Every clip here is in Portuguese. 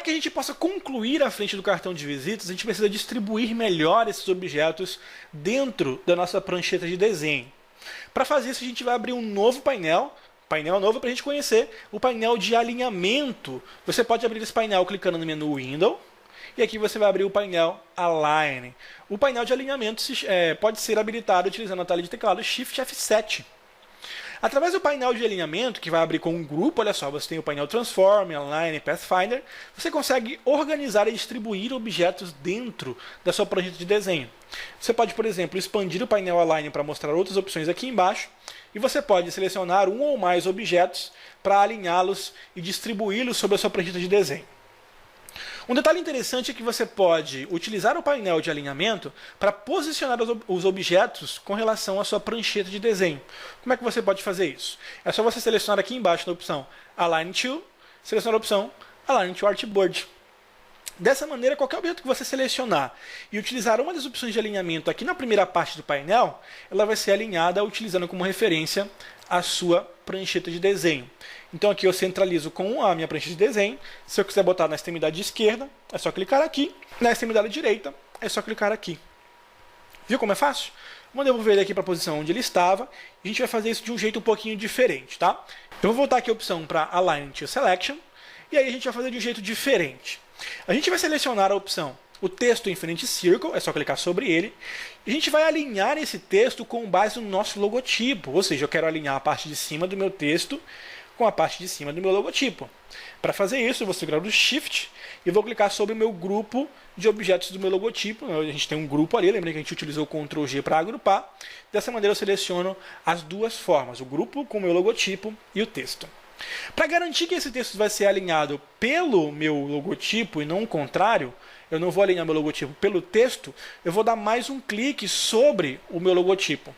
que a gente possa concluir a frente do cartão de visitas, a gente precisa distribuir melhor esses objetos dentro da nossa prancheta de desenho. Para fazer isso, a gente vai abrir um novo painel novo para a gente conhecer o painel de alinhamento. Você pode abrir esse painel clicando no menu Window, e aqui você vai abrir o painel Align. O painel de alinhamento pode ser habilitado utilizando a tela de teclado Shift F7. Através do painel de alinhamento, que vai abrir com um grupo, olha só, você tem o painel Transform, Align e Pathfinder, você consegue organizar e distribuir objetos dentro da sua prancheta de desenho. Você pode, por exemplo, expandir o painel Align para mostrar outras opções aqui embaixo, e você pode selecionar um ou mais objetos para alinhá-los e distribuí-los sobre a sua prancheta de desenho. Um detalhe interessante é que você pode utilizar o painel de alinhamento para posicionar os objetos com relação à sua prancheta de desenho. Como é que você pode fazer isso? É só você selecionar aqui embaixo na opção Align to, selecionar a opção Align to Artboard. Dessa maneira, qualquer objeto que você selecionar e utilizar uma das opções de alinhamento aqui na primeira parte do painel, ela vai ser alinhada utilizando como referência a sua prancheta de desenho. Então aqui eu centralizo com a minha prancheta de desenho. Se eu quiser botar na extremidade esquerda, é só clicar aqui. Na extremidade direita, é só clicar aqui. Viu como é fácil? Vamos devolver ele aqui para a posição onde ele estava. E a gente vai fazer isso de um jeito um pouquinho diferente, tá? Eu vou voltar aqui a opção para Align to Selection. E aí a gente vai fazer de um jeito diferente. A gente vai selecionar a opção o texto Infinite Circle, é só clicar sobre ele. E a gente vai alinhar esse texto com base no nosso logotipo. Ou seja, eu quero alinhar a parte de cima do meu texto com a parte de cima do meu logotipo. Para fazer isso, eu vou segurar o Shift e vou clicar sobre o meu grupo de objetos do meu logotipo. A gente tem um grupo ali, lembrei que a gente utilizou o Ctrl G para agrupar. Dessa maneira eu seleciono as duas formas, o grupo com o meu logotipo e o texto. Para garantir que esse texto vai ser alinhado pelo meu logotipo e não o contrário, eu não vou alinhar meu logotipo pelo texto, eu vou dar mais um clique sobre o meu logotipo.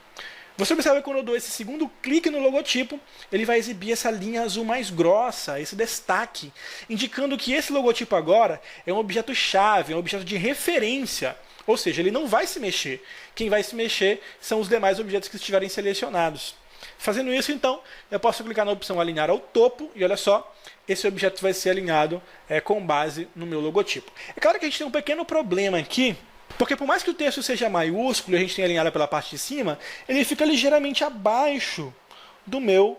Você observa que quando eu dou esse segundo clique no logotipo, ele vai exibir essa linha azul mais grossa, esse destaque, indicando que esse logotipo agora é um objeto-chave, é um objeto de referência. Ou seja, ele não vai se mexer. Quem vai se mexer são os demais objetos que estiverem selecionados. Fazendo isso, então, eu posso clicar na opção Alinhar ao topo, e olha só, esse objeto vai ser alinhado com base no meu logotipo. É claro que a gente tem um pequeno problema aqui, porque por mais que o texto seja maiúsculo e a gente tenha alinhado pela parte de cima, ele fica ligeiramente abaixo do meu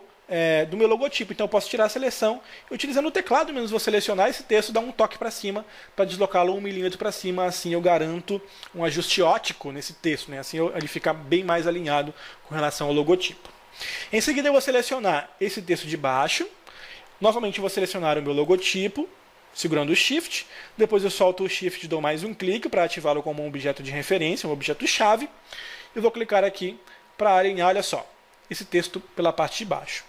logotipo. Então eu posso tirar a seleção e utilizando o teclado mesmo, vou selecionar esse texto, dar um toque para cima para deslocá-lo 1 milímetro para cima. Assim eu garanto um ajuste ótico nesse texto, né? Assim ele fica bem mais alinhado com relação ao logotipo. Em seguida eu vou selecionar esse texto de baixo. Novamente eu vou selecionar o meu logotipo, segurando o Shift. Depois eu solto o Shift e dou mais um clique para ativá-lo como um objeto de referência, um objeto-chave. E vou clicar aqui para alinhar, olha só, esse texto pela parte de baixo.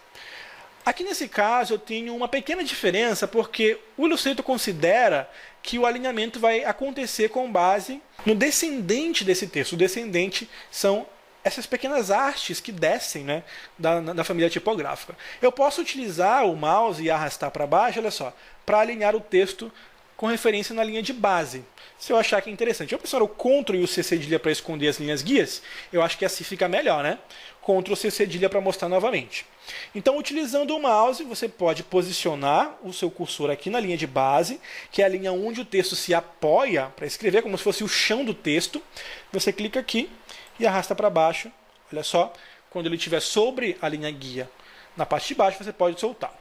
Aqui nesse caso eu tenho uma pequena diferença, porque o Illustrator considera que o alinhamento vai acontecer com base no descendente desse texto. O descendente são essas pequenas hastes que descem, né, da família tipográfica. Eu posso utilizar o mouse e arrastar para baixo, olha só, para alinhar o texto com referência na linha de base. Se eu achar que é interessante. Eu pressionar o Ctrl e o C cedilha para esconder as linhas guias, eu acho que assim fica melhor, né? Ctrl C cedilha para mostrar novamente. Então, utilizando o mouse, você pode posicionar o seu cursor aqui na linha de base, que é a linha onde o texto se apoia para escrever, como se fosse o chão do texto. Você clica aqui e arrasta para baixo. Olha só, quando ele estiver sobre a linha guia na parte de baixo, você pode soltar.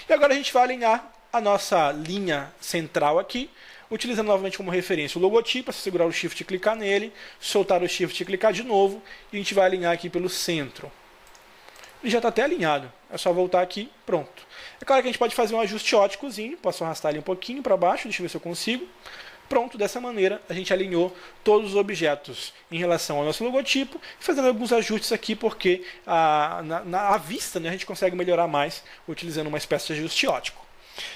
E agora a gente vai alinhar a nossa linha central aqui, utilizando novamente como referência o logotipo, para segurar o Shift e clicar nele, soltar o Shift e clicar de novo, e a gente vai alinhar aqui pelo centro. Ele já está até alinhado, é só voltar aqui, pronto. É claro que a gente pode fazer um ajuste óticozinho, posso arrastar ele um pouquinho para baixo, deixa eu ver se eu consigo. Pronto, dessa maneira a gente alinhou todos os objetos em relação ao nosso logotipo, fazendo alguns ajustes aqui, porque à vista, né, a gente consegue melhorar mais utilizando uma espécie de ajuste ótico.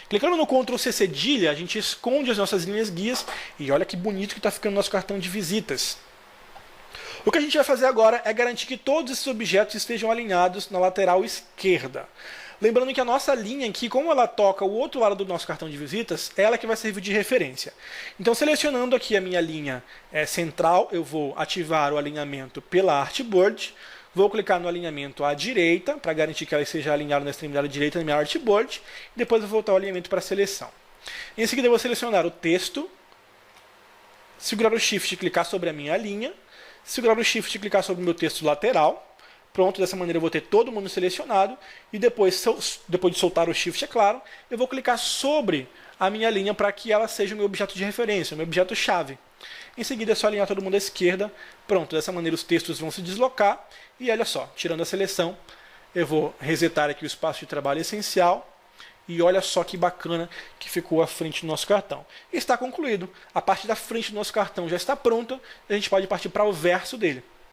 Clicando no Ctrl C cedilha, a gente esconde as nossas linhas guias e olha que bonito que está ficando o nosso cartão de visitas. O que a gente vai fazer agora é garantir que todos esses objetos estejam alinhados na lateral esquerda. Lembrando que a nossa linha aqui, como ela toca o outro lado do nosso cartão de visitas, é ela que vai servir de referência. Então, selecionando aqui a minha linha central, eu vou ativar o alinhamento pela Artboard. Vou clicar no alinhamento à direita, para garantir que ela esteja alinhada na extremidade direita da minha Artboard. E depois eu vou voltar o alinhamento para a seleção. Em seguida eu vou selecionar o texto, segurar o Shift e clicar sobre a minha linha, segurar o Shift e clicar sobre o meu texto lateral. Pronto, dessa maneira eu vou ter todo mundo selecionado e depois de soltar o Shift, é claro, eu vou clicar sobre a minha linha para que ela seja o meu objeto de referência, o meu objeto-chave. Em seguida é só alinhar todo mundo à esquerda. Pronto, dessa maneira os textos vão se deslocar e olha só, tirando a seleção, eu vou resetar aqui o espaço de trabalho essencial. E olha só que bacana que ficou à frente do nosso cartão. Está concluído. A parte da frente do nosso cartão já está pronta. A gente pode partir para o verso dele.